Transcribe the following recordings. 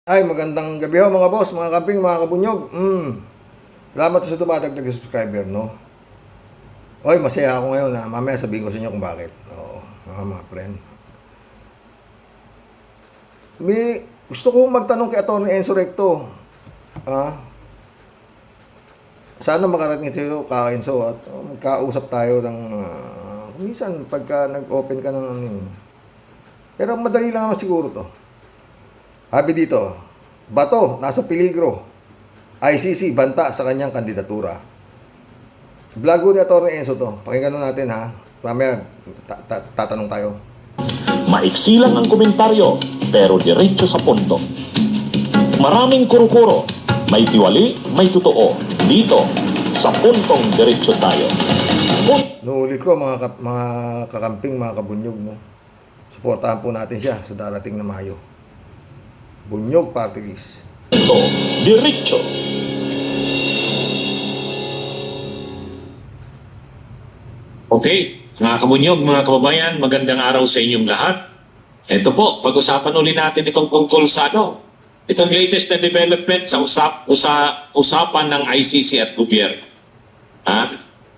Ay, magandang gabi ho mga boss, mga kamping, mga kabunyog. Salamat sa dumadagdag na subscriber, no? Oy, masaya ako ngayon na mamaya sabihin ko sa inyo kung bakit. Oo, mga friend. May gusto ko magtanong kay Atty. Enzo Recto. Ah, sana makarating sa'yo, ka Enzo, at magkausap tayo ng minsan pagka nag-open ka ng ano yun. Pero madali lang naman siguro to. Sabi dito, Bato, nasa peligro. ICC, banta sa kanyang kandidatura. Blago ni Atty. Enzo to. Pakinggan natin ha. Mamaya, tatanong tayo. Maiksi lang ang komentaryo, pero diretso sa punto. Maraming kuro-kuro, may tiwali, may totoo. Dito, sa puntong diretso tayo. Nuulit ko mga kakamping, mga kabunyog, no? Suportahan po natin siya sa darating na Mayo. Bunyog Party List. Ito, diretso. Okay, mga kabunyog, mga kababayan, magandang araw sa inyong lahat. Ito po, pag-usapan ulit natin itong tungkol sa itong latest na development sa usapan ng ICC at gobyerno.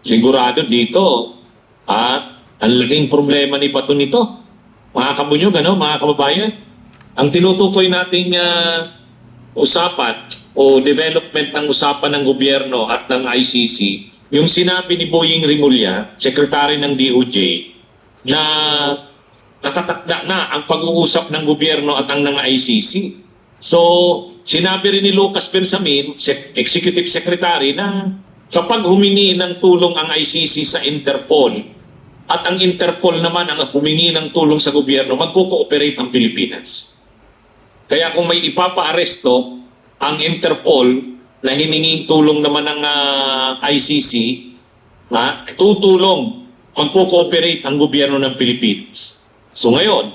Sigurado dito, ang laging problema ni Bato nito, mga kabunyog, mga kababayan, ang tinutukoy nating usapan o development ng usapan ng gobyerno at ng ICC, yung sinabi ni Boying Rimulya, Secretary ng DOJ, na nakatakda na ang pag-uusap ng gobyerno at ng ICC. So, sinabi rin ni Lucas Bersamin, Executive Secretary, na kapag humingi ng tulong ang ICC sa Interpol at ang Interpol naman ang humingi ng tulong sa gobyerno, magko-cooperate ang Pilipinas. Kaya kung may ipapa-aresto ang Interpol na hininging tulong naman ng ICC, tutulong, magko-cooperate ang gobyerno ng Pilipinas. So ngayon,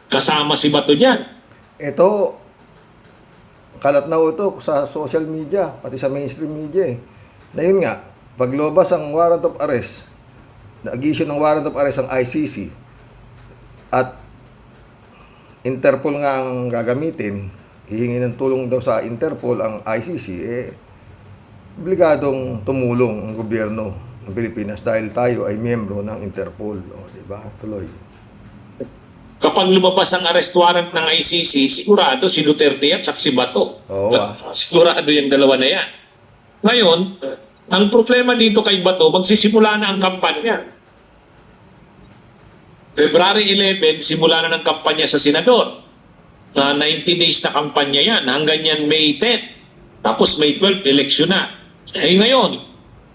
kasama si Bato dyan. Ito, kalat na ito sa social media, pati sa mainstream media eh. Na yun nga, paglobas ang warrant of arrest, nag-issue ng warrant of arrest ang ICC, at Interpol nga ang gagamitin, hihingi ng tulong daw sa Interpol ang ICC, obligadong tumulong ang gobyerno ng Pilipinas dahil tayo ay miyembro ng Interpol. O, diba? Tuloy. Kapag lumabas ang arrest warrant ng ICC, sigurado si Duterte at si Bato. Oo, Sigurado yung dalawa na yan. Ngayon, ang problema dito kay Bato, magsisimula na ang kampanya. February 11, simula na ng kampanya sa Senador. 90 days na kampanya yan. Hanggang yan May 10. Tapos May 12, eleksyon na. Ngayon,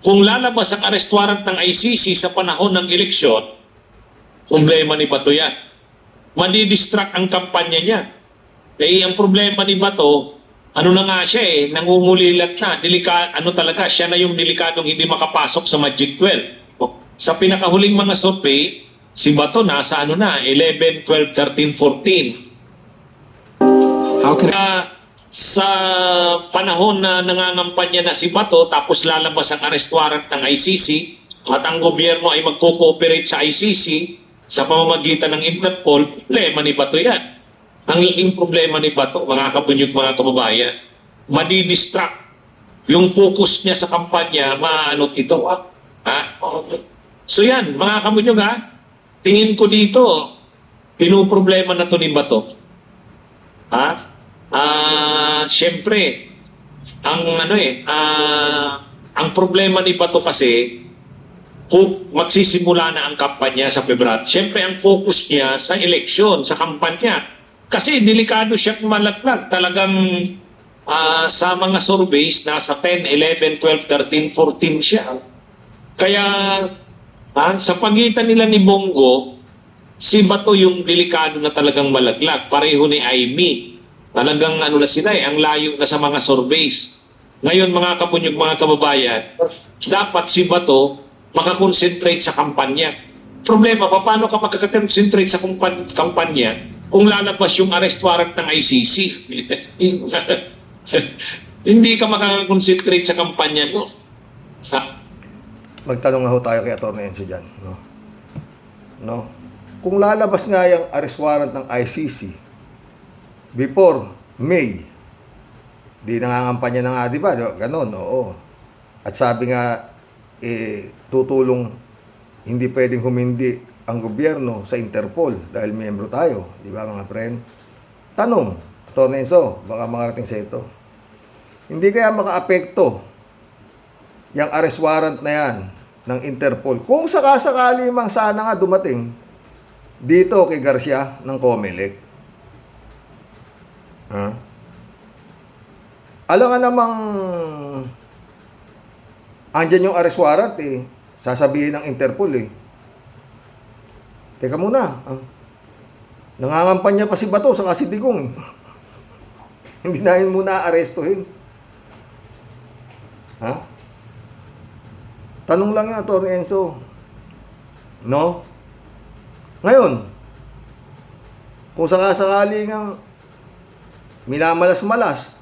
kung lalabas ang arrest warrant ng ICC sa panahon ng eleksyon, problema ni Bato yan. Madidistract ang kampanya niya. Ang problema ni Bato, na nga siya nangungulilat na. Talaga, siya na yung delikadong hindi makapasok sa Magic 12. Sa pinakahuling mga survey, si Bato nasa 11, 12, 13, 14. Sa panahon na nangangampanya na si Bato, tapos lalabas ang arrest warrant ng ICC, at ang gobyerno ay magko-cooperate sa ICC sa pamamagitan ng Interpol, problema ni Bato yan. Ang laking problema ni Bato, mga kabunyog, mga kababayan, madidistract yung focus niya sa kampanya, ito. So yan, mga kabunyog, tingin ko dito, pinuproblema na to ni Bato. Siyempre, ang problema ni Bato kasi, kung magsisimula na ang kampanya sa February, siyempre ang focus niya sa eleksyon, sa kampanya. Kasi delikado siyang malaglag. Talagang sa mga surveys, nasa 10, 11, 12, 13, 14 siya. Kaya, sa pagitan nila ni Bongo, si Bato yung delikado na talagang malaglag. Pareho ni Aimee. Talagang na sila ang layo na sa mga surveys. Ngayon, mga kabunyog, mga kababayan, dapat si Bato makakonsentrate sa kampanya. Problema, paano ka makakakonsentrate sa kampanya kung lalabas yung arrest warrant ng ICC? Hindi ka makakakonsentrate sa kampanya, no? Magtanong nga ho tayo kay Atty. Enzo dyan. No? Kung lalabas nga yung arrest warrant ng ICC before May Di nangangampanya na nga, di ba? Ganon, oo. At sabi nga, tutulong, hindi pwedeng humindi ang gobyerno sa Interpol dahil miyembro tayo. Di ba, mga friend? Tanong, Atty. Enzo, baka makarating sa ito. Hindi kaya makaapekto yung arrest warrant na yan ng Interpol kung sakasakali mang sana nga dumating dito kay Garcia ng COMELEC? Ha? Alam nga namang andyan yung arrest warrant sasabihin ng Interpol teka muna, nangangampanya pa si Bato sa si Digong hindi namin muna arestuhin. Ha? Tanong lang yan, Atty. Enzo. No? Ngayon, kung sakasakali ng minamalas-malas,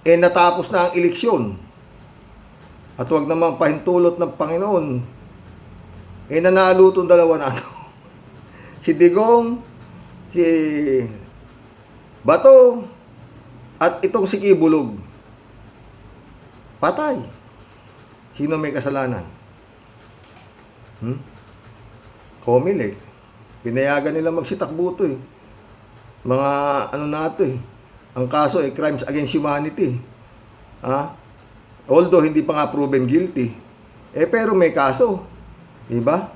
natapos na ang eleksyon, at huwag namang pahintulot ng Panginoon, nanalo itong dalawa na ito. Si Digong, si Bato, at itong si Kibulog. Patay. Sino may kasalanan? COMELEC. Pinayagan nila magsitakbo ito Mga ano na ito Ang kaso crimes against humanity. Although hindi pa nga proven guilty. Pero may kaso. Diba?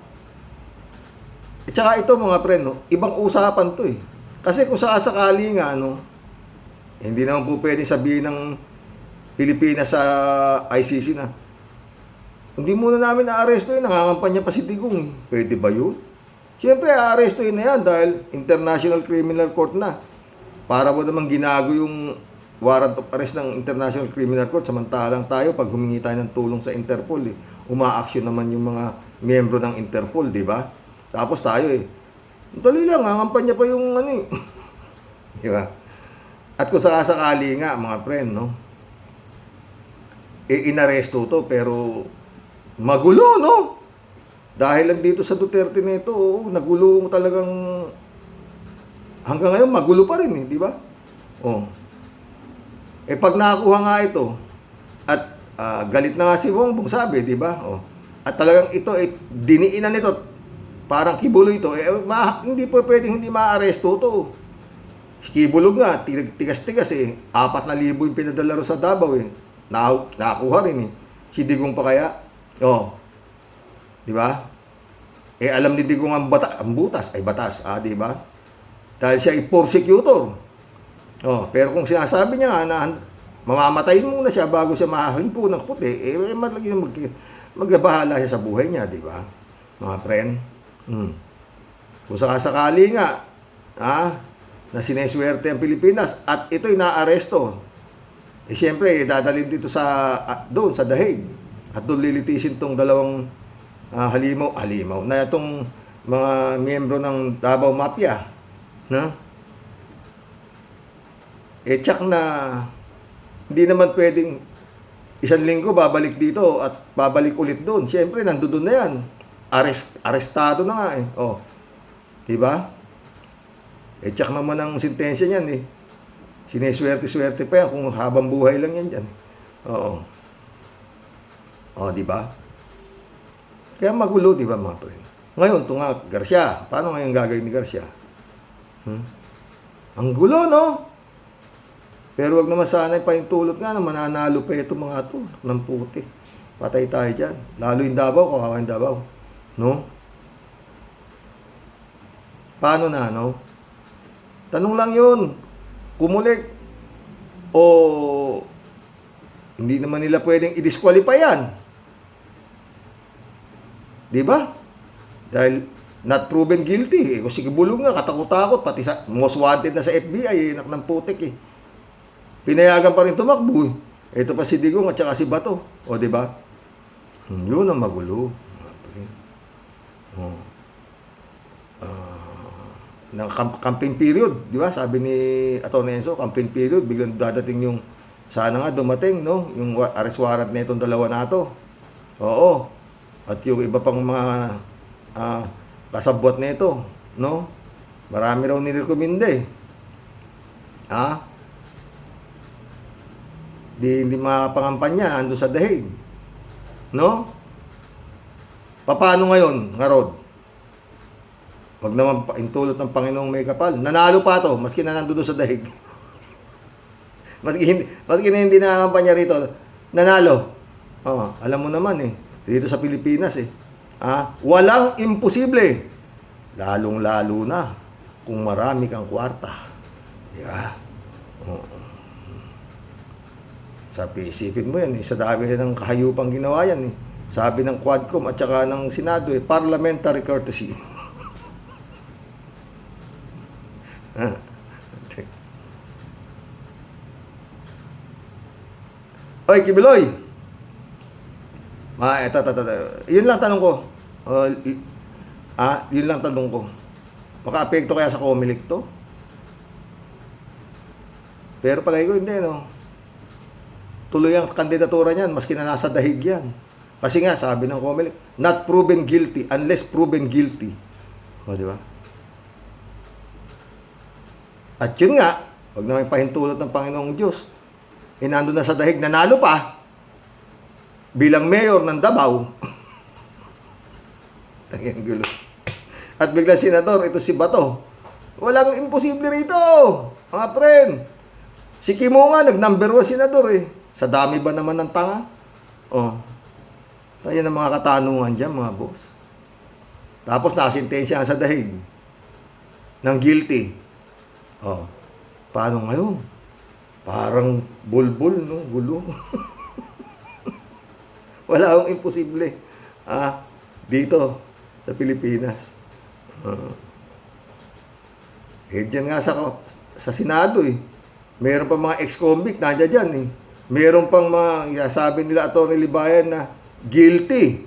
At saka ito mga friend, ibang usapan to Kasi kung sakasakali nga, hindi naman po pwedeng sabihin ng Pilipinas sa ICC na, hindi muna namin na-aresto nangangampanya pa si Digong Pwede ba yun? Siyempre, a-arestoin na yan dahil International Criminal Court na. Para mo namang ginago yung warrant of arrest ng International Criminal Court, samantalang tayo, pag humingi tayo ng tulong sa Interpol, uma-action naman yung mga miyembro ng Interpol, di ba? Tapos tayo dali lang, nangangampanya pa yung di ba? At kung sakasakali nga, mga friend, inaresto to, pero magulo, Dahil lang dito sa Duterte nito, nagulo talagang hanggang ngayon magulo pa rin di ba? Pag nakakuha nga ito at galit na nga si Bongbong sabi, di ba? At talagang ito diniinan nito parang Kibuloy ito, hindi po pwedeng hindi maaresto to. Kibulog nga, tigas-tigas 4,000 yung pinadala ro sa Davao nakakuha rin Si Digong pa kaya? Di ba? Alam ni Digong ang butas ay batas, di ba? Dahil siya ay prosecutor. Pero kung sinasabi niya nga na mamamatayin muna siya bago siya mahahipo ng puti, magbahala siya sa buhay niya, di ba? Mga friend. Kung sakasakali nga, na sineswerte ang Pilipinas at ito'y naaresto, siyempre, dadalhin dito doon sa The Hague. At doon lilitisin tong dalawang halimaw na itong mga miyembro ng Davao Mafia. Tsak na hindi naman pwedeng 1 linggo babalik dito at babalik ulit doon. Siyempre, nandoon na yan. Arestado na nga diba? Tsak naman ang sentensya niyan Sineswerte-swerte pa yan kung habang buhay lang yan dyan. Diba? Kaya magulo, diba mga friend? Ngayon, ito nga, Garcia. Paano ngayon gagawin ni Garcia? Ang gulo, Pero wag naman sana ipahintulot nga na mananalo pa ito mga ito ng puti. Patay tayo dyan. Lalo yung Davao, kawawa yung Davao. Paano na, Tanong lang yun. Kumulik. O hindi naman nila pwedeng i-disqualify yan. Diba? Dahil not proven guilty. Kung si Kibulog nga, katakot-takot. Pati most wanted na sa FBI, anak ng putik Pinayagan pa rin tumakbo Ito pa si Digong at saka si Bato. Diba? Yun ang magulo. Ng campaign period, di ba? Sabi ni Atty. Enzo, campaign period, biglang dadating yung sana nga dumating, yung arrest warrant na itong dalawa na ito. At yung iba pang mga kasabwat na ito, Marami raw nirekomenda hindi makapangampanya, ando sa dahig. No? Paano ngayon, nga Rod? Wag naman intulot ng Panginoong may kapal. Nanalo pa to, maski na nandoon sa dahig. maski na hindi nakampanya rito, nanalo. Oh, alam mo naman dito sa Pilipinas walang imposible. Lalong-lalo na kung marami kang kwarta. Di ba? Oo. Isipin mo yan, sa dami ng kahayupang ginawa yan Sabi ng Quadcom at saka ng Senado parliamentary courtesy. Oy, Kibiloy! Eto. Yun lang tanong ko. Yun lang tanong ko. Maka-apekto kaya sa Comelec to? Pero palagi ko hindi, no? Tuloy ang kandidatura niyan, maski na nasa dahig yan. Kasi nga, sabi ng Comelec, not proven guilty unless proven guilty. O, di ba? At yun nga, wag naman pahintulot ng Panginoong Diyos. Nando na sa dahig, nanalo pa bilang mayor ng Davao. Tangin gulo. At biglang senador, ito si Bato. Walang imposible rito, mga friend. Si Kimo nga, nag-number 1 senador Sa dami ba naman ng tanga? Ayan ang mga katanungan dyan, mga boss. Tapos nakasintensya sa dahig ng guilty. Paano ngayon? Parang bulbul, no? Gulo. Wala akong imposible. Dito, sa Pilipinas. Diyan nga sa Senado Meron pa mga ex-convict, nandiyan dyan Meron pang mga, sabi nila Atty. Libayan na guilty.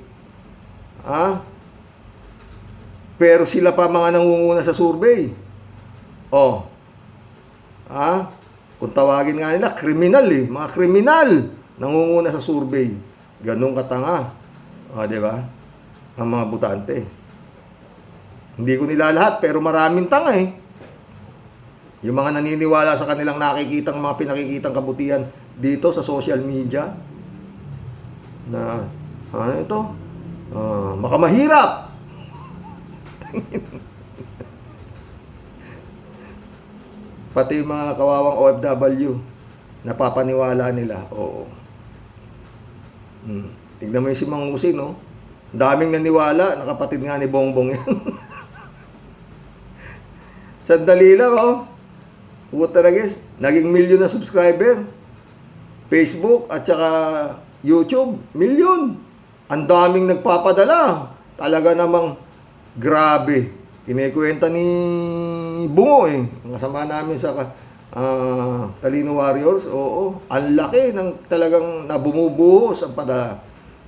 Pero sila pa mga nangunguna sa survey. Kung tawagin nga nila, kriminal mga kriminal nangunguna sa survey. Ganun katanga. Di ba? Ang mga butante. Hindi ko nila lahat, pero maraming tanga Yung mga naniniwala sa kanilang nakikitang mga pinakikitang kabutihan dito sa social media na makamahirap. Pati yung mga kawawang OFW napapaniwala nila. Oo. Tignan mo yung si Mang Usi, no? Daming naniwala, nakapatid nga ni Bongbong yan. Sandali lang, Puta na guys, naging milyon na subscriber. Facebook at saka YouTube, milyon. Ang daming nagpapadala. Talaga namang grabe. Kinikwenta ni Bungo Ang kasama namin sa Talino Warriors. Oo, ang laki ng talagang nabumubuhos ang padala.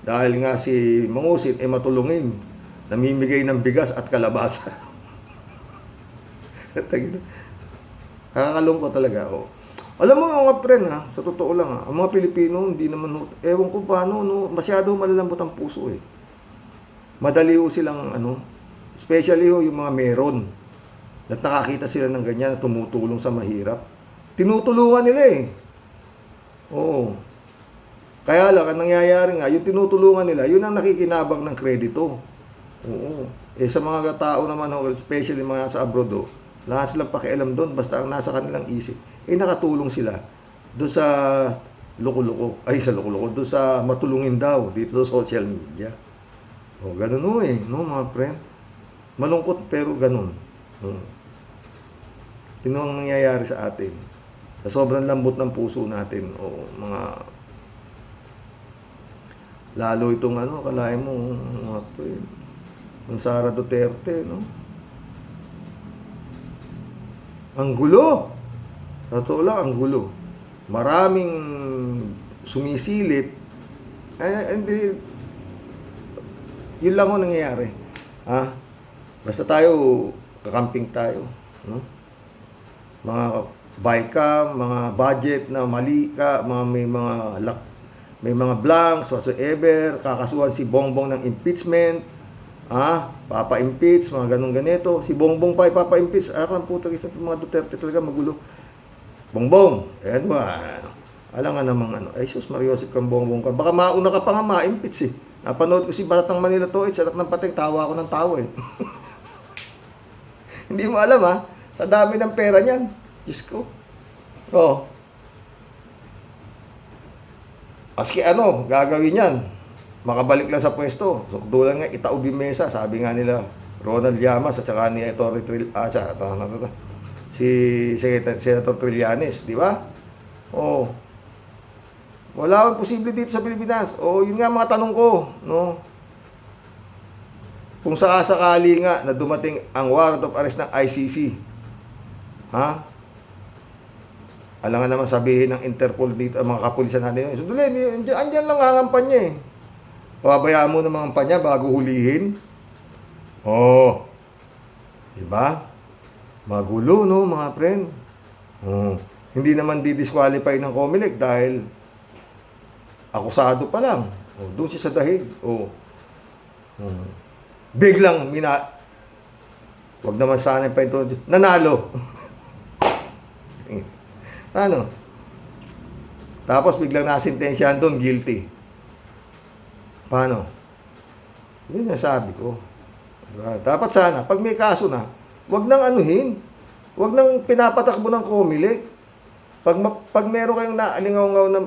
Dahil nga si Mangusit matulungin. Namimigay ng bigas at kalabasa. Nakakalungkot talaga ako. Alam mo mga friend sa totoo lang ang mga Pilipino hindi naman, ewan ko paano, masyado malalambot ang puso Madali silang especially yung mga meron. At nakakita sila ng ganyan na tumutulong sa mahirap. Tinutulungan nila Oo. Kaya lang, ang nangyayari nga, yung tinutulungan nila, yun ang nakikinabang ng kredito. Oo. Sa mga tao naman, especially mga sa abroad, lahat silang pakialam doon, basta ang nasa kanilang isip. Nakatulong sila doon sa loko-loko, doon sa matulungin daw, dito sa social media. Ganun no mga friend? Malungkot pero ganun. Yun ang nangyayari sa atin. Sa sobrang lambot ng puso natin, lalo itong kalahin mo, mga friend, ng Sara Duterte, no? Ang gulo. Totoo lang, ang gulo. Maraming sumisilip. Hindi. Yun lang nangyayari. Basta tayo, kakamping tayo. No? Mga bike ka, mga budget na mali ka, may mga blanks, whatsoever, kakasuhan si Bongbong ng impeachment, papa-impeach, mga ganun ganito. Si Bongbong pa ipapa-impeach. Ang puto, isa mga Duterte talaga magulo. Bongbong, ayan ba? Alam nga namang ano, ay sus, Mariosip kang bongbong ka. Baka mauna ka pa nga ma-impeach eh. Napanood ko si Batang Manila to, sa anak ng pating, tawa ako ng tawa eh. Hindi mo alam ha, sa dami ng pera niyan. Diyos ko. Oh. Maski ano, gagawin yan. Makabalik lang sa pwesto. Sukdulan nga, itaob yung mesa. Sabi nga nila, Ronald Llamas at saka ni si Senator Trillanes, di ba? Oh. Wala akong posible dito sa Pilipinas. Oh, yun nga mga tanong ko, no? Kung sakasakali nga na dumating ang warrant of arrest ng ICC, ha? Alam nga naman sabihin ng Interpol dito, ang mga kapulisan natin, so, andyan lang hangampanya eh. Pababayaan mo ng mga kampanya bago hulihin. Oh. Diba? Magulo, no, mga friend? Oh. Hindi naman di-disqualify ng COMELEC dahil akusado pa lang. Oh, doon siya sa dahig. Oh. Biglang wag naman sana pa ito. Nanalo. Ano? Tapos biglang nasintensyahan doon, guilty. Paano? Yun yung sabi ko. Diba? Dapat sana, pag may kaso na, wag nang anuhin. Wag nang pinapatakbo ng COMELEC. Pag meron kayong naalingaw-ngaw ng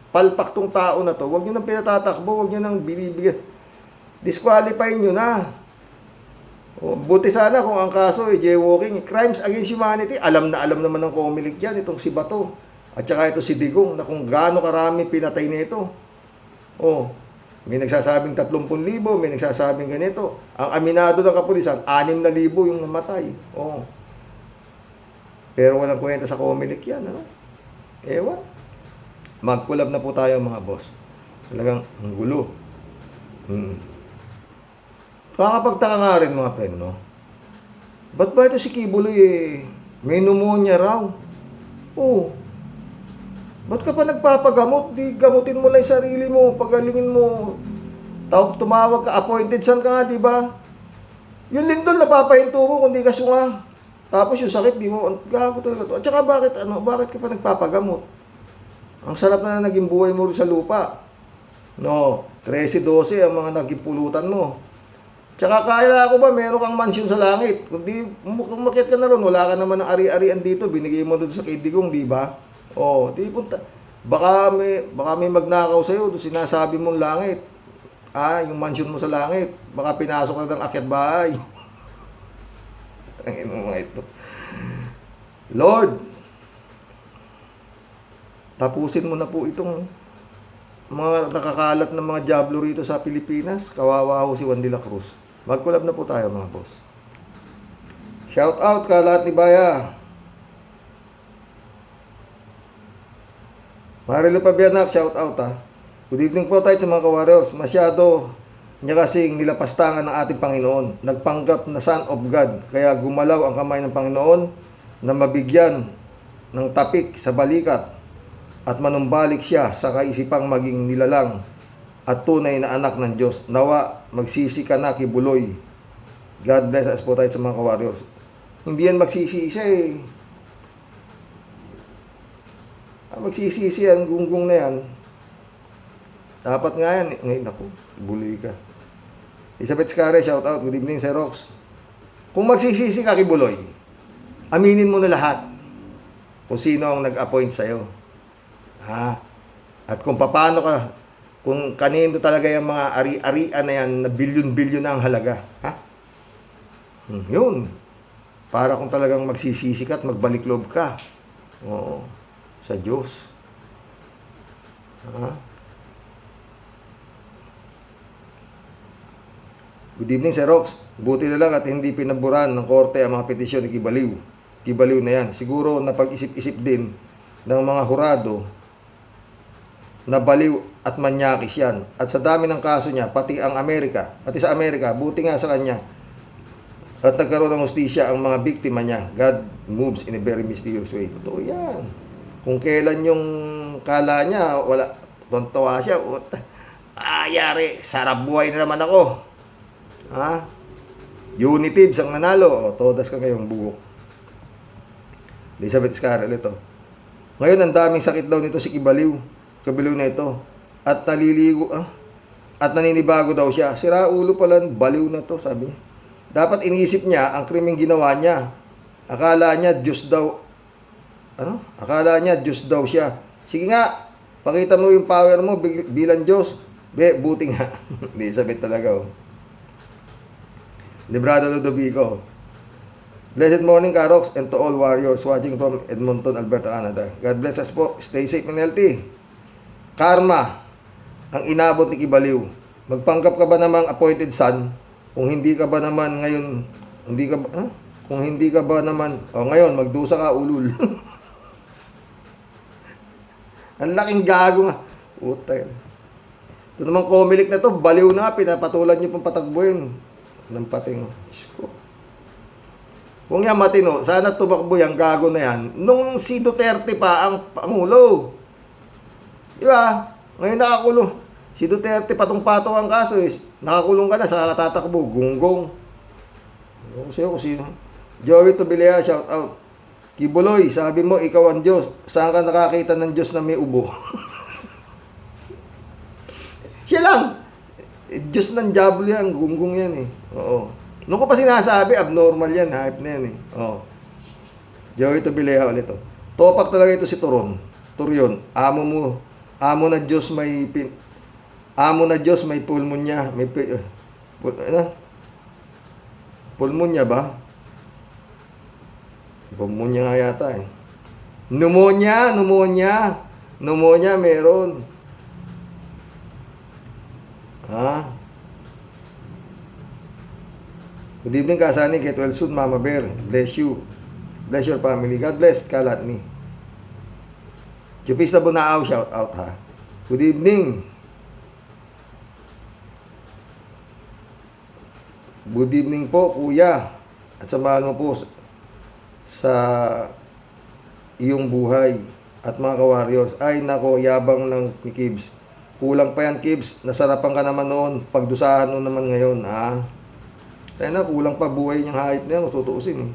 palpak tong tao na to, wag nyo nang pinatatakbo, wag nyo nang binibigyan. Disqualify nyo na. O, buti sana kung ang kaso ay jaywalking, crimes against humanity, alam na alam naman ng COMELEC yan, itong si Bato. At saka ito si Digong, na kung gaano karami pinatay nito. O, may nagsasabing 30,000, may nagsasabing ganito. Ang aminado ng kapulisan, 6,000 yung namatay. O. Pero walang kwenta sa COMELEC yan, ano? Ewan. Mag-collab na po tayo mga boss. Talagang ang gulo. Kakapagtaka nga rin mga friend, no? Ba't ba ito si Kibuloy eh, may pneumonia raw? Oo. Ba't ka pa nagpapagamot? Di gamutin mo lang yung sarili mo, pagalingin mo. Tumawag ka, appointed san ka nga, di ba? Yung lindol, napapahinto mo kung di ka sunga. Tapos yung sakit, di mo, gago talaga to. At saka bakit ka pa nagpapagamot? Ang sarap na naging buhay mo sa lupa. No, 13-12 ang mga naging pulutan mo. Tsaka kaya ako ba, meron kang mansyon sa langit. Kung umakyat ka na ron, wala ka naman ng ari-arian dito, binigay mo doon sa kay Digong, di ba? Oh, di punta. Baka may magnakaw sa'yo, doon sinasabi mong langit. Yung mansyon mo sa langit. Baka pinasok na ng akyat bahay. Ang mga ito. Lord, tapusin mo na po itong mga nakakalat ng mga diablo rito sa Pilipinas. Kawawa ho si Juan de la Cruz. Mag-collab na po tayo mga boss. Shout out ka lahat ni Baya. Marilo Pabianak, shout out ha. Good evening po tayo sa mga ka-warriors. Masyado niya kasing nilapastangan ng ating Panginoon. Nagpanggap na Son of God. Kaya gumalaw ang kamay ng Panginoon na mabigyan ng tapik sa balikat at manumbalik siya sa kaisipang maging nilalang at tunay na anak ng Diyos. Nawa, magsisi ka na, Kibuloy. God bless us po tayo sa mga ka-warriors. Hindi yan magsisi siya eh. Magsisi yan, gunggong na yan. Dapat nga yan. Ngayon ako, Kibuloy ka. Elizabeth Scare, shout out. Good evening, Sir Rox. Kung magsisisi ka, Kibuloy, aminin mo na lahat kung sino ang nag-appoint sa'yo. At kung paano ka, kung kanino talaga yung mga ari-arian na yan, na bilyon-bilyon na ang halaga. Yun. Para kung talagang magsisisi ka at magbalik loob ka. Oo. Sa Diyos. Good evening, Sir Rox. Buti na lang at hindi pinaburan ng korte ang mga petisyon ni Kibaliw. Kibaliw na yan. Siguro napag-isip-isip din ng mga hurado na baliw at manyakis yan. At sa dami ng kaso niya, pati ang Amerika, pati sa Amerika, buti nga sa kanya. At nagkaroon ng hustisya ang mga biktima niya. God moves in a very mysterious way. Totoo yan. Kung kailan yung kala niya, wala, tontawa siya, yari, sarap buhay na naman ako. Unitibs ang nanalo. Todas ka ngayong buhok. Elizabeth Scarlett ito. Ngayon, ang daming sakit daw nito si Kibaliw. Kibaliw na ito. At naliligo, at naninibago daw siya. Sira ulo pala, baliw na to, sabi niya. Dapat inisip niya ang krimeng ginawa niya. Akala niya Diyos daw, Akala niya Diyos daw siya. Sige nga, pakita mo yung power mo bilang Diyos. Buti nga. Hindi, sabit talaga, Librado Ludovico. Blessed morning, Karox, and to all warriors watching from Edmonton, Alberta, Canada. God bless us po. Stay safe and healthy. Karma ang inabot ni Kibaliw. Magpanggap ka ba namang appointed son? Kung hindi ka ba naman ngayon, kung hindi ka ba naman, ngayon, magdusa ka, ulul. Ang laking gago nga. Utay. Ito naman Comelec na to, baliw na, pinapatulan nyo pang patagbuhin. Ng pating. Kung yan matino, sana tumakbo yung gago na yan. Nung si Duterte pa ang Pangulo. Di ba? Ngayon nakakulong. Si Duterte patong-patong ang kaso nakakulong ka na sa katatakbo. Gunggong. Kung sino. Joey Tobilea, shout out. Kibuloy, sabi mo ikaw ang Diyos. Saan ka nakakita ng Diyos na may ubo? Siya lang. Diyos ng diablo yan. Gunggong yan Oo. Nung ko pa sinasabi, abnormal yan. Hype na yan Joey Tobilea ulit Topak talaga ito si Turion. Amo na Diyos may pulmonya. May pulmonya ba? Pulmonya nga yata Pneumonia meron. Good evening, Kasani. Get well soon, Mama Bear. Bless you. Bless your family. God bless, Kalat me. Chupis na Bunaaw, shout out Good evening. Good evening po, kuya. At samahan mo po sa iyong buhay. At mga ka-warriors, ay nako, yabang ng ni Kibs. Kulang pa yan, Kibs. Nasarapan ka naman noon. Pagdusahan mo naman ngayon, Tayo na, kulang pa buhay niyang hype na yan. Matutuusin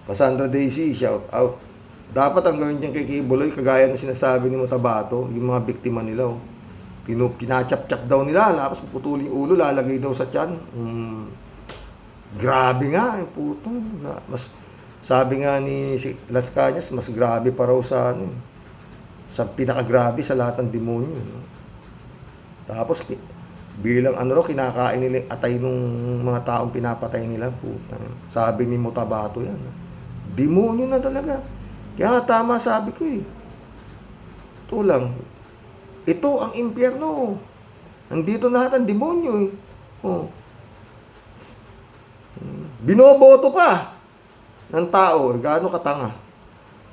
Cassandra Daisy, shout out. Dapat ang gawin dyan kay Kibuloy, kagaya na sinasabi ni Mutabato, yung mga biktima nila. Pinachap-chap daw nila, tapos puputulin yung ulo, lalagay daw sa tiyan. Grabe nga, putong. Mas, sabi nga ni Las Cañas, mas grabe pa raw sa sa pinakagrabe sa lahat ng demonyo. Tapos, bilang kinakain nila atay nung mga taong pinapatay nila. Puta. Sabi ni Mutabato yan. Demonyo na talaga. Kaya nga tama sabi ko Ito lang. Ito ang impyerno. Nandito lahat ang demonyo Binoboto pa ng tao. Gaano katanga.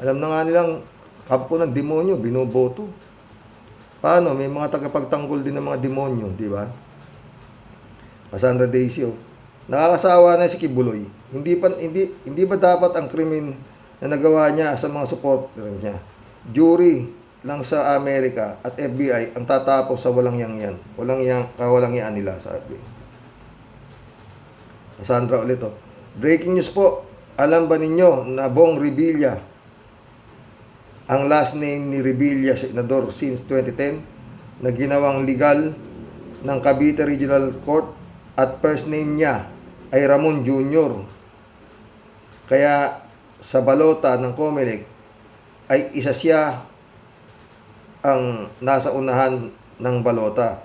Alam na nga nilang kampo ng demonyo, binoboto. Paano? May mga tagapagtanggol din ng mga demonyo, di ba? Cassandra Daisy, nakakasawa na si Kibuloy. Hindi ba dapat ang krimen na nagawa niya sa mga supporter niya? Jury lang sa Amerika at FBI ang tatapos sa walang yan. Kawalang yan nila, sabi. Cassandra ulit Breaking news po. Alam ba ninyo na Bong Revilla, ang last name ni Revilla, senador since 2010, na ginawang legal ng Cavite Regional Court at first name niya ay Ramon Jr. Kaya sa balota ng Comelec ay isa siya ang nasa unahan ng balota.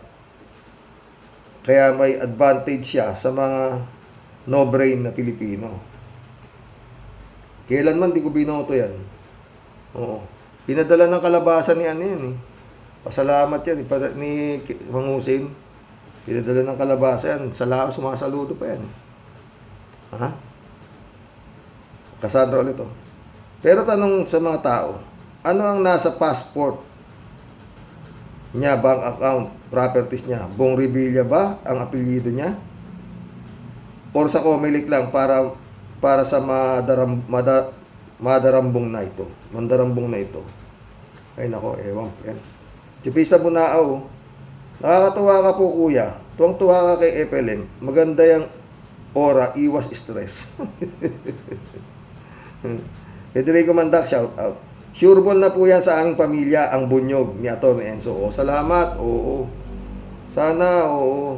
Kaya may advantage siya sa mga no-brain na Pilipino. Kailanman di ko binoto yan. Pinadala ng kalabasan ni Pasalamat yan ni Mang Hussein. Pinadala ng kalabasan. Sumasaludo pa yan. Cassandra ulit Pero tanong sa mga tao, ano ang nasa passport niya, bank account, properties niya? Bong Revilla ba ang apelyido niya? Or sa Comelec lang para sa mandarambong na ito. Ay nako, ewan. Chupisa Bunaaw, nakakatuwa ka po kuya. Tuwang-tuwa ka kay FLM. Maganda yung aura, iwas stress. Federico Mandak, shout out. Sureball na po yan sa aming pamilya, ang bunyog ni Atty. Enzo. O, salamat. Oo. Sana, oo.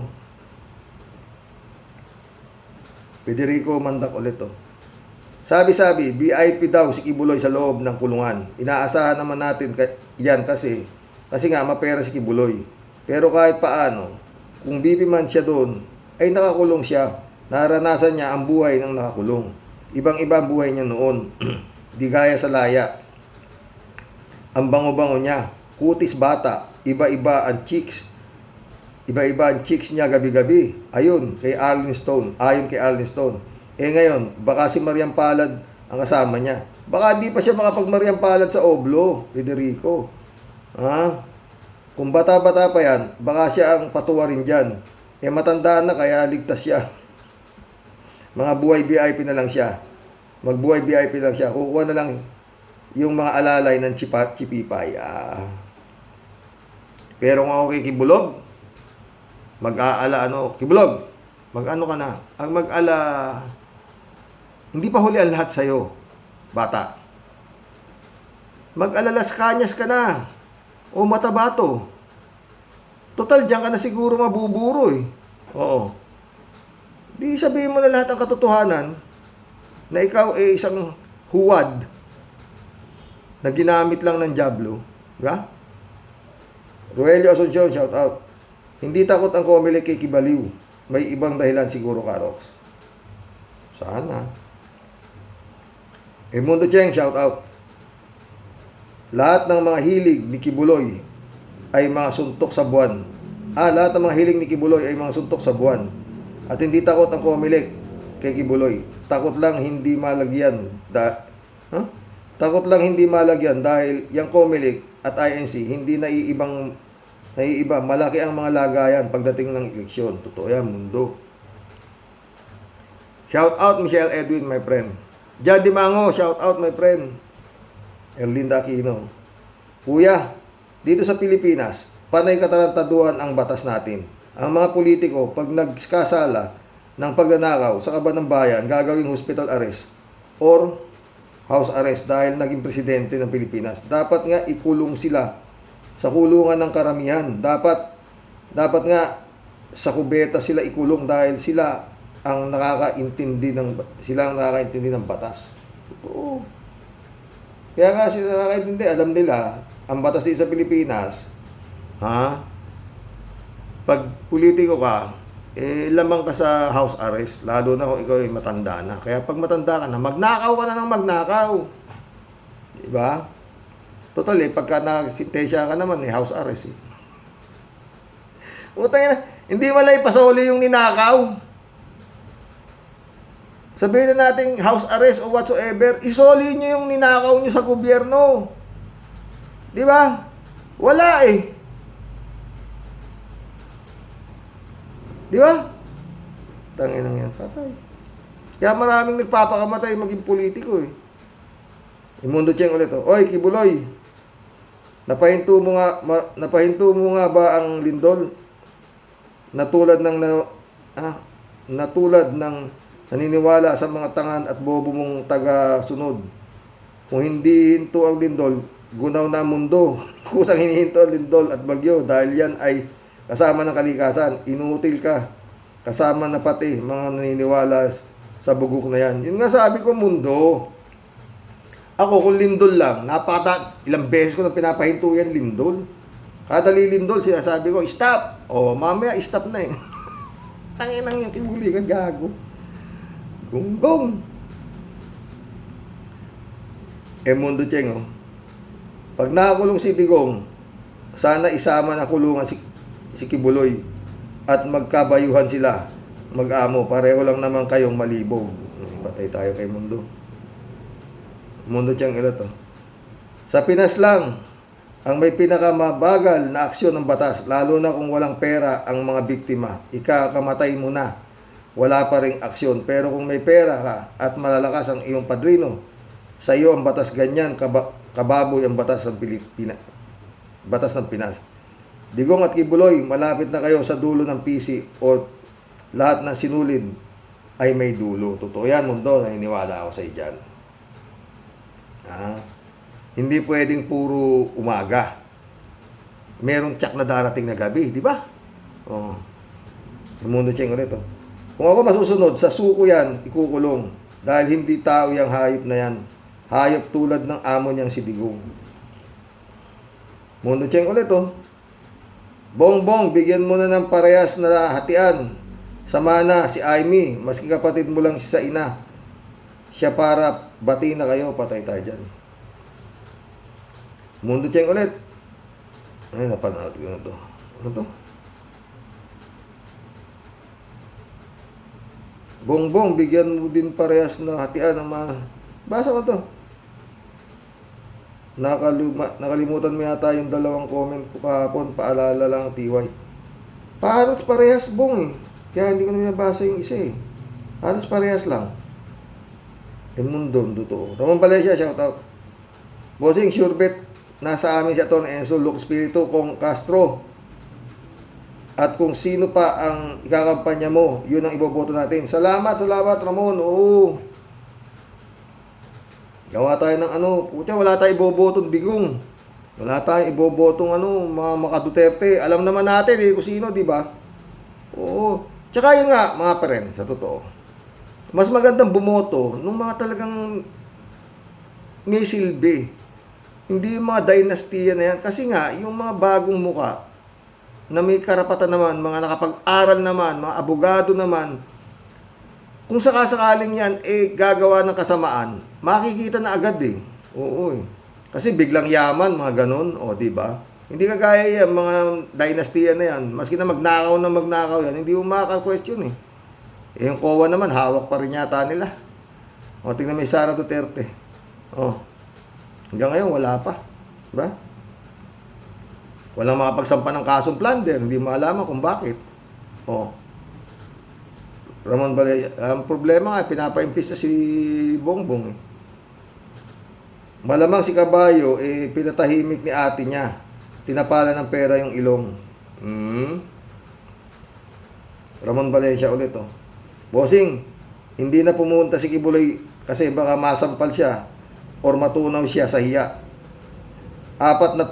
Federico Mandak ulit to. Sabi-sabi, VIP daw si Kibuloy sa loob ng kulungan. Inaasahan naman natin yan kasi nga mapera si Kibuloy. Pero kahit paano, kung BP man siya doon, ay nakakulong siya. Naranasan niya ang buhay ng nakakulong. Ibang-iba ang buhay niya noon. Di gaya sa laya. Ang bango-bango niya. Kutis bata. Iba-iba ang cheeks. Iba-iba ang cheeks niya gabi-gabi. Ayon kay Allen Stone. Eh ngayon, baka si Mariam Palad ang kasama niya. Baka di pa siya makapag-Mariam Palad sa Oblo, Federico. Ha? Kung bata-bata pa yan, baka siya ang patuwarin dyan. Eh matanda na kaya ligtas siya. Mga buhay VIP na lang siya. Magbuhay VIP lang siya. Kukuha na lang yung mga alalay ng chipipay. Pero kung ako kay Kibulog, Kibulog, mag-ano ka na? Ang mag-ala, hindi pa huli ang lahat sa'yo, bata. Mag-ala Las Cañas ka na. O Matabato. Total, diyan ka na siguro mabuburo eh. Oo. Di sabihin mo na lahat ang katotohanan na ikaw ay isang huwad na ginamit lang ng Diablo. Diba? Roelio Asuncion, shout out. Hindi takot ang Comelec kay Kibaliw. May ibang dahilan siguro, Karox. Sana. Mundo Cheng, shout out. Lahat ng mga hilig ni Kibuloy ay mga suntok sa buwan. Lahat ng mga hilig ni Kibuloy ay mga suntok sa buwan. At hindi takot ang Comelec kay Kibuloy. Takot lang hindi malagyan. Takot lang hindi malagyan dahil yung Comelec at INC hindi naiiba. Malaki ang mga lagayan pagdating ng eleksyon. Totoo yan, mundo. Shout out Michelle Edwin, my friend. Jadi Mango, shout out my friend. Erlinda Aquino. Kuya, dito sa Pilipinas, panay katarantaduhan ang batas natin. Ang mga politiko, pag nagkasala ng pagnanakaw sa kaban ng bayan, gagawing hospital arrest or house arrest dahil naging presidente ng Pilipinas. Dapat nga ikulong sila sa kulungan ng karamihan. Dapat nga sa kubeta sila ikulong dahil sila ang nakakaintindi ng batas. Oo. Kaya nga sila nakakaintindi, alam nila ang batas din sa Pilipinas. Pag politiko ka, lamang ka sa house arrest, lalo na kung ikaw ay matanda na. Kaya pag matanda ka na, magnakaw ka na ng magnakaw. Diba? Total pagka nagsintensya ka naman, house arrest eh. Utang na, hindi malay pasoli yung ninakaw. Sabihin na natin house arrest o whatsoever, isoli nyo yung ninakaw nyo sa gobyerno. Di ba? Wala eh. Di ba? Tanginang yan, patay. Kaya maraming nagpapakamatay maging politiko eh. Mundo Cheng ulit oh. Oy, Kibuloy. Napahinto mo nga ba ang lindol? Natulad ng naniniwala sa mga tangan at bobo mong taga-sunod. Kung hindi hinto ang lindol, gunaw na ang mundo. Kusang hinihinto ang lindol at bagyo dahil yan ay kasama ng kalikasan. Inutil ka. Kasama na pati mga naniniwala sa bugok na yan. Yun nga sabi ko, mundo. Ako, kung lindol lang, ilang beses ko na pinapahinto yan, lindol. Kada lilindol, sinasabi ko, stop! O, mamaya, stop na eh. Tanginang yung kibuligan, gago. Gunggong. Mundo Cheng, oh. Pag nakakulong si Digong, sana isama na kulungan si Kibuloy at magkabayuhan sila. Mag-amo, pareho lang naman kayong malibog. Patay tayo kay Mundo. Mundo Cheng ilo to. Sa Pinas lang ang may pinakamabagal na aksyon ng batas, lalo na kung walang pera ang mga biktima. Ikakamatay mo na. Wala pa ring aksyon. Pero kung may pera ka at malalakas ang iyong padrino, sa iyo ang batas ganyan, kababoy ang batas ng batas ng Pinas. Digong at Kibuloy, malapit na kayo sa dulo ng PC o lahat ng sinulid ay may dulo. Totoo yan, mundo. Naniniwala ako sa iyo dyan. Ah, hindi pwedeng puro umaga. Merong tiyak na darating na gabi, di ba? Oh. Mundo Cheng ulit, oh. Kung ako masusunod, sa suko yan, ikukulong. Dahil hindi tao yung hayop na yan. Hayop tulad ng amo niyang si Digong. Mundo Cheng ulit, oh. Bongbong, bigyan mo na ng parehas na hatian. Sama na si Aimee, maski kapatid mo lang sa ina. Siya para bati na kayo, patay tayo dyan. Mundo Cheng ulit. Ay, napanood ko na to. Ano to? Bongbong, bigyan mo din parehas na hatian ng mga... Basa ko to. Nakalimutan mo yata yung dalawang comment ko kahapon. Paalala lang, TY. Halos parehas, Bong, eh. Kaya hindi ko na nabasa yung isa, eh. Halos parehas lang. Mundo, totoo. Ramon Valencia, shout out. Bossing, sure bet. Nasa amin si Atty. Enzo Luke Espiritu kung Castro. At kung sino pa ang ikakampanya mo, yun ang iboboto natin. Salamat, Ramon. Oo. Gawa tayo ng ano. Putya, wala tayong ibobotong Digong. Wala tayong ibobotong mga Duterte. Alam naman natin kung sino, di ba? Oo. Tsaka yun nga, mga paren, sa totoo. Mas magandang bumoto nung mga talagang may silbi. Hindi yung mga dynastiya na yan. Kasi nga, yung mga bagong muka, na may karapatan naman, mga nakapag-aral naman, mga abogado naman, kung sakasakaling yan, gagawa ng kasamaan, makikita na agad eh. Oo eh. Kasi biglang yaman, mga ganon, o diba? Hindi kagaya yan, mga dynastiya na yan. Maski na magnakaw yan, hindi mo makaka-question eh. Yung COA naman, hawak pa rin yata nila. O, tingnan mo yung Sara Duterte. O, hanggang ngayon, wala pa. Diba? Walang makapagsampa ng kasong plunder. Hindi mo alaman kung bakit. O. Ramon Valencia. Ang problema nga, pinapa-impis na si Bongbong. Eh. Malamang si Kabayo, pinatahimik ni ate niya. Tinapala ng pera yung ilong. Ramon Valencia ulit. Oh. Bossing, hindi na pumunta si Kibuloy kasi baka masampal siya or matunaw siya sa hiya. Apat si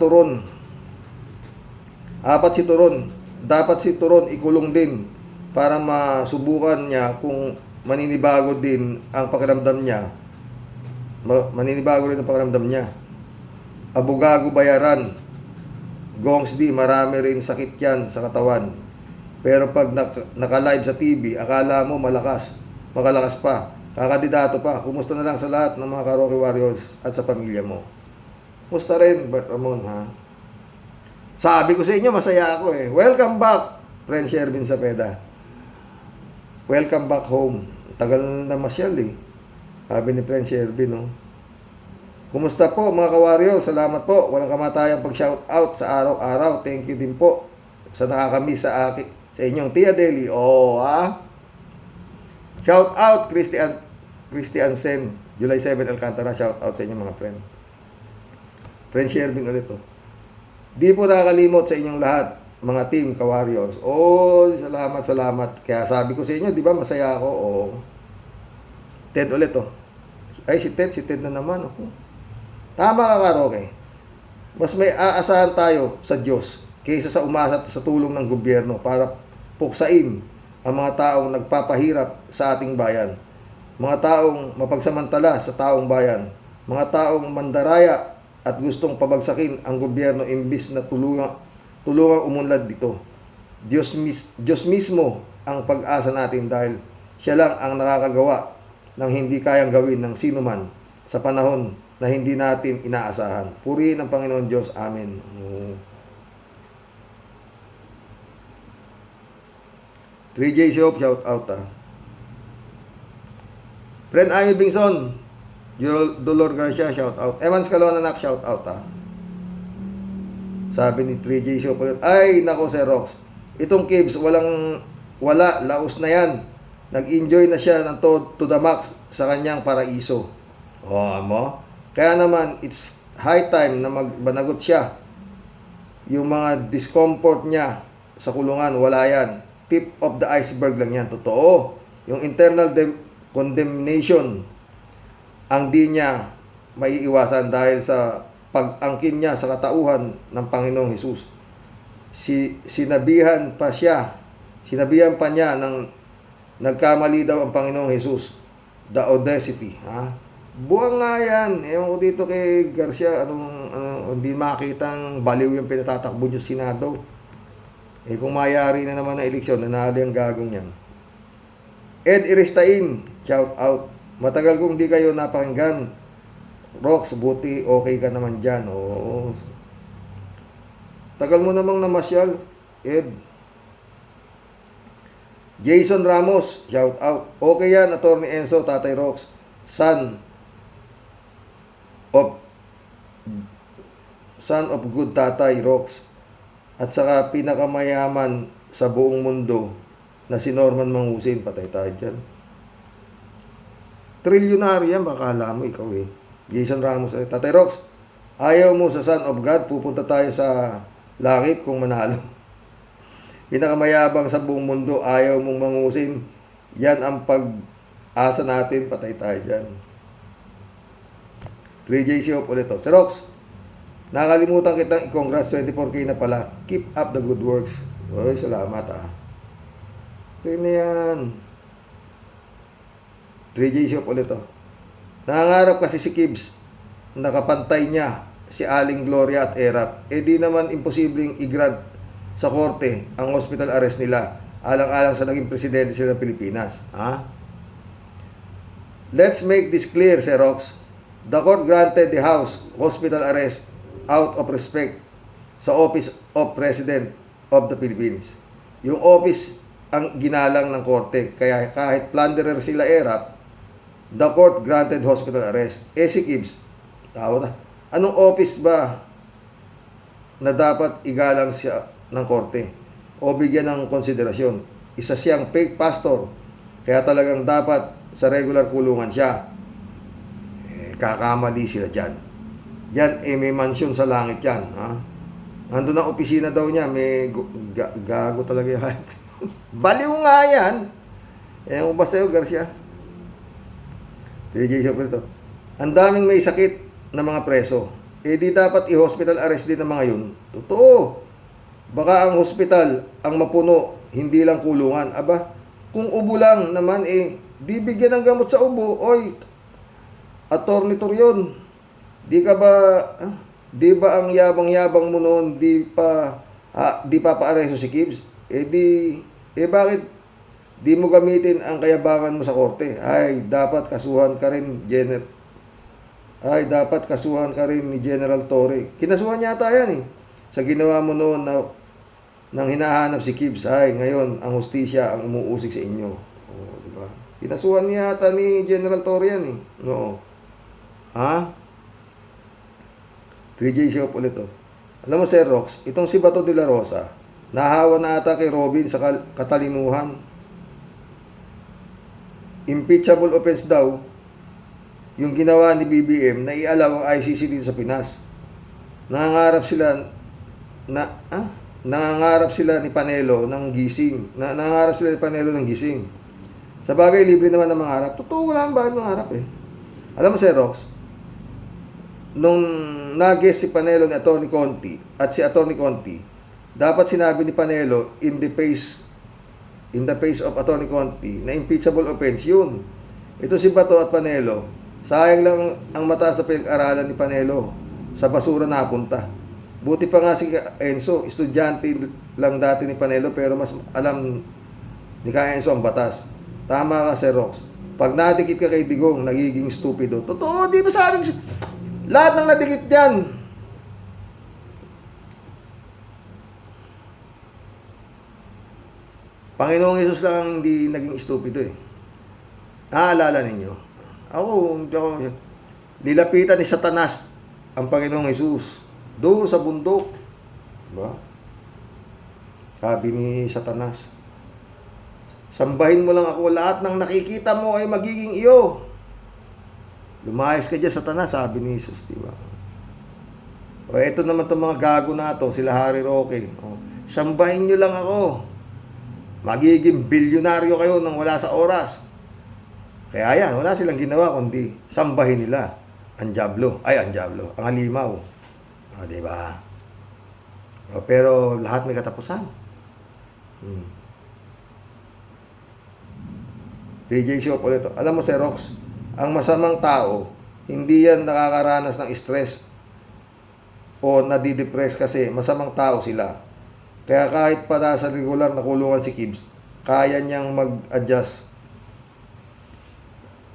Turon. Dapat si Turon ikulong din para masubukan niya kung maninibago din ang pakiramdam niya. Maninibago rin ang pakiramdam niya. Abugago bayaran. Gongs di, marami rin sakit yan sa katawan. Pero pag naka-live sa TV, akala mo makalakas pa. Kakandidato pa. Kumusta na lang sa lahat ng mga Karaoke Warriors at sa pamilya mo. Kumusta rin, Ramon, ha? Sabi ko sa inyo, masaya ako eh. Welcome back, friend Shervin Sapeda. Welcome back home. Tagal na masyal eh. Sabi ni friend Shervin, no? Kumusta po mga ka-warrior? Salamat po. Walang kamatayang pag-shoutout sa araw-araw. Thank you din po sa nakakamiss sa inyong Tia Deli. Oh, ha? Shoutout Christian Sen. July 7 Alcantara. Shoutout sa inyong mga friend. Friend Shervin ulit, oh. Di po nakakalimot sa inyong lahat, mga team ka-warriors. Oh, salamat. Kaya sabi ko sa inyo, di ba, masaya ako. Oh. Ted ulit, oh. Ay, si Ted na naman, oh. Tama ka, Karoke. Mas may aasahan tayo sa Diyos kaysa sa umasa sa tulong ng gobyerno para puksain ang mga taong nagpapahirap sa ating bayan. Mga taong mapagsamantala sa taong bayan. Mga taong mandaraya at gustong pabagsakin ang gobyerno imbis na tulungang umunlad dito. Diyos mismo ang pag-asa natin dahil siya lang ang nakakagawa ng hindi kayang gawin ng sino man sa panahon na hindi natin inaasahan. Purihin ang Panginoon Diyos. Amen. 3J Shop, shout out, ha. Friend Amy Bingson, Dolor Garcia, shout out. Evans Calonanak, shout out, ha. Sabi ni 3J Shop ulit, ay nako Sir Rox, itong Kibs wala, laos na yan. Nag-enjoy na siya ng to the max sa kanyang paraiso. Oh, mo? Kaya naman, it's high time na magbanagot siya. Yung mga discomfort niya sa kulungan, wala yan. Tip of the iceberg lang yan. Totoo. Yung internal condemnation ang di niya maiiwasan dahil sa pag-angkin niya sa katauhan ng Panginoong Hesus. Sinabihan pa niya ng nagkamali daw ang Panginoong Hesus. The audacity, ha? Buwang nga yan. Ewan ko dito kay Garcia, hindi makitang baliw yung pinatatakbo niyo sa Senado. Kung mayari na naman ang eleksyon, nanalo yung gagong yan. Ed Iristain, shout out. Matagal kong di kayo napakinggan. Rox, buti okay ka naman dyan. Oo. Tagal mo namang namasyal, Ed. Jason Ramos, shout out. Okay yan, Atty. Enzo, Tatay Rox. Son of good Tatay Rox. At saka pinakamayaman sa buong mundo na si Norman Mangusin. Patay tayo dyan. Trilyonary yan, baka alam mo ikaw eh. Jason Ramos, Tatay Rox, ayaw mo sa Son of God, pupunta tayo sa langit kung manalo. Pinakamayabang sa buong mundo, ayaw mong mangusin. Yan ang pag-asa natin, patay tayo dyan. 3JC Hope ulit to. Sir Rox, nakalimutan kitang i-congrats, 24K na pala. Keep up the good works. Oy, salamat ah. Okay na yan. 3JC Hope ulit to. Nangangarap kasi si Kibbs, nakapantay niya si Aling Gloria at Erap. Di naman imposibleng i-grant sa korte ang hospital arrest nila alang-alang sa naging presidente sila ng Pilipinas. Ha? Let's make this clear, Sir Rox. The court granted the House hospital arrest out of respect sa Office of President of the Philippines. Yung office ang ginalang ng korte. Kaya kahit plunderer sila Erap, the court granted hospital arrest. Si Kibbs, tawa na. Anong office ba na dapat igalang siya ng korte o bigyan ng konsiderasyon? Isa siyang fake pastor, kaya talagang dapat sa regular kulungan siya. Kakamali sila dyan. Yan, may mansyon sa langit yan. Ha? Nandun ang opisina daw niya, may gago talaga yan. Baliw nga yan. Kung ba sa'yo, Garcia? Ang daming may sakit na mga preso. Di dapat i-hospital arrest din ng mga yun. Totoo. Baka ang hospital ang mapuno, hindi lang kulungan. Aba, kung ubo lang naman di bigyan ng gamot sa ubo. Oy, Attorney Torion, di ba ang yabang-yabang mo noon, di pa paareso si Kibbs? Bakit di mo gamitin ang kayabangan mo sa korte? Dapat kasuhan ka rin ni General Torre. Kinasuhan yata yan sa ginawa mo noon nang hinahanap si Kibbs. Ngayon ang hustisya ang umuusig sa inyo. Diba? Kinasuhan yata ni General Torre yan No. Ha? 3J Shop ulit Alam mo, Sir Rox, itong si Bato de la Rosa, nahawa na ata kay Robin sa katalinuhan. Impeachable offense daw yung ginawa ni BBM na ialaw ang ICC dito sa Pinas. Nangangarap sila ni Panelo ng gising. Sa bagay, libre naman ng mangarap. Totoo lang, bakit mangarap Alam mo, Sir Rox, nung nag-guest si Panelo ni Atty. Conti at si Atty. Conti, dapat sinabi ni Panelo in the face of Atty. Conti na impeachable offense yun. Ito si Bato at Panelo, sayang lang ang mataas na pinag-aralan ni Panelo, sa basura napunta. Buti pa nga si Enzo, estudyante lang dati ni Panelo, pero mas alam ni Enzo ang batas. Tama ka, Sir Rox. Pag nadikit ka kay Digong, nagiging stupido. Totoo, di ba sabing lahat ng nadikit dyan? Panginoong Hesus lang ang hindi naging stupido Naalala ninyo? Nilapitan ni Satanas ang Panginoong Hesus doon sa bundok. Diba? Sabi ni Satanas, sambahin mo lang ako, lahat ng nakikita mo ay magiging iyo. Lumayas ka dyan, Satanas, sabi ni Jesus, diba? Ito naman itong mga gago na to, sila Harry Roque. Sambahin nyo lang ako. Magiging bilyonaryo kayo nang wala sa oras. Kaya yan, wala silang ginawa kundi sambahin nila. Anjablo. Ay, Anjablo. Ang halimaw. O, di ba? O, pero lahat may katapusan. DJ Shop ulit. Alam mo, Sir Rox, ang masamang tao, hindi yan nakakaranas ng stress o nadidepress kasi masamang tao sila. Kaya kahit pa nasa regular na kulungan si Kibbs, kaya niyang mag-adjust.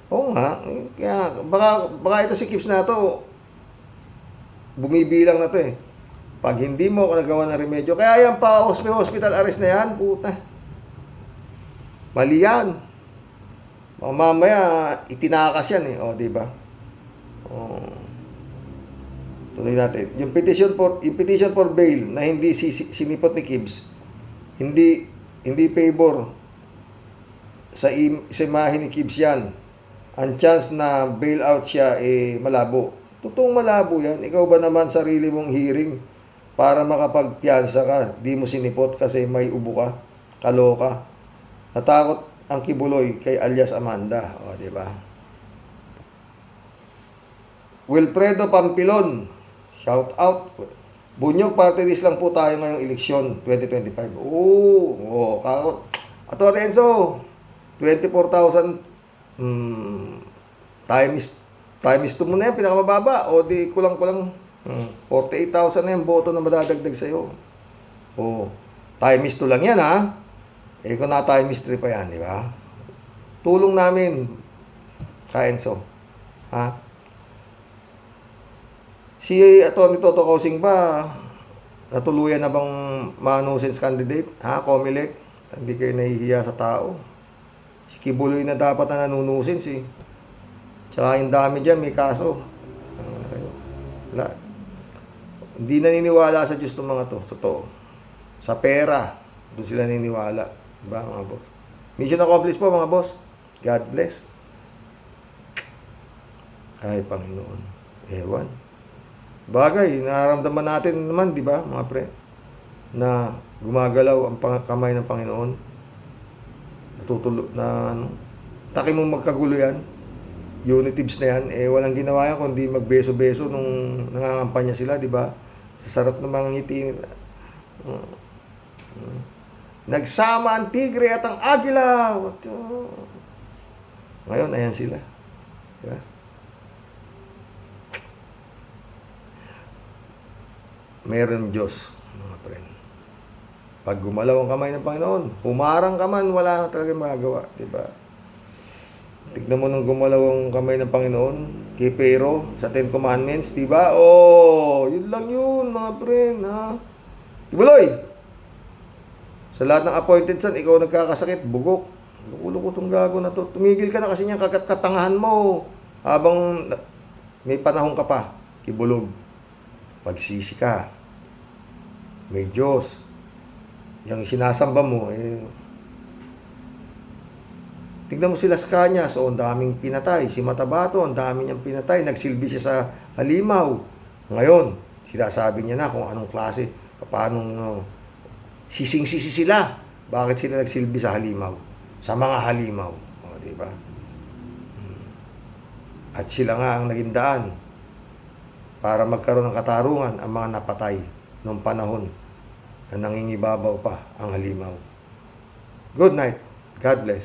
Oo nga. Kaya baka ito si Kibbs na to, bumibilang na to eh. Pag hindi mo ako nagawa ng remedyo, kaya yan pa hospital arrest na yan, puta. Mali yan. Mamaya itinakas yan eh, o di ba? Tuloy natin. Yung petition for bail na hindi sinipot ni Kibbs, hindi favor sa imahe ni Kibbs yan. Ang chance na bail out siya malabo. Totoong malabo yan. Ikaw ba naman sarili mong hearing para makapagpiyansa ka, di mo sinipot kasi may ubo ka, kaloka. Natakot ang Kibuloy kay alias Amanda. O, di ba? Wilfredo Pampilon, shout out. Bunyog party list lang po tayo ngayong eleksyon 2025. Kakot. Ato Renzo, 24,000 times 2 mo na yan, pinakamababa. O di kulang-kulang 48,000 na yung boto na madadagdag sa'yo. Times 2 lang yan ha. Kung na times 3 pa yan, di ba? Tulong namin sa Enzo. Ha? Si Atty. Toto Kausing ba, natuluyan na bang manusins candidate? Ha? Comelec? Hindi kayo nahihiya sa tao. Si Kibuloy na dapat na nanunusins eh. Tsaka yung dami dyan, may kaso. Wala. Hindi naniniwala sa Diyos itong mga to. Totoo. Sa pera, doon sila naniniwala. Diba mga boss? Mission accomplished po mga boss. God bless. Ay, Panginoon. Ewan. Bagay, nararamdaman natin naman, di ba, mga pre, na gumagalaw ang kamay ng Panginoon. Natutulog na, taki mong magkagulo yan. Unitives na yan, walang ginawa yan kundi magbeso-beso nung nangangampanya sila, di ba? Sa sarap ng mga ngiti nila. Nagsama ang tigre at ang agila. Ngayon, ayan sila. Di ba? Meron Diyos, mga friend. Pag gumalaw ang kamay ng Panginoon, humarang ka man, wala na talaga magagawa, di ba? Tignan mo nung gumalaw ang kamay ng Panginoon, kay Pero, sa 10 Commandments, di ba? Yun lang yun, mga friend, ha? Kibuloy! Sa lahat ng appointed son, ikaw nagkakasakit, bugok. Luko-luko tong gago na to. Tumigil ka na kasi niya katangahan mo. Habang may panahon ka pa, Kibulog. Magsisi ka. May Diyos. Yung sinasamba mo, tignan mo sila sa kanya. So, ang daming pinatay. Si Matabato, ang dami niyang pinatay. Nagsilbi siya sa halimaw. Ngayon, sinasabi niya na kung anong klase, paano sising-sisi sila. Bakit sila nagsilbi sa halimaw? Sa mga halimaw. O, diba? At sila nga ang naging daan para magkaroon ng katarungan ang mga napatay noong panahon na nangingibabaw pa ang halimaw. Good night. God bless.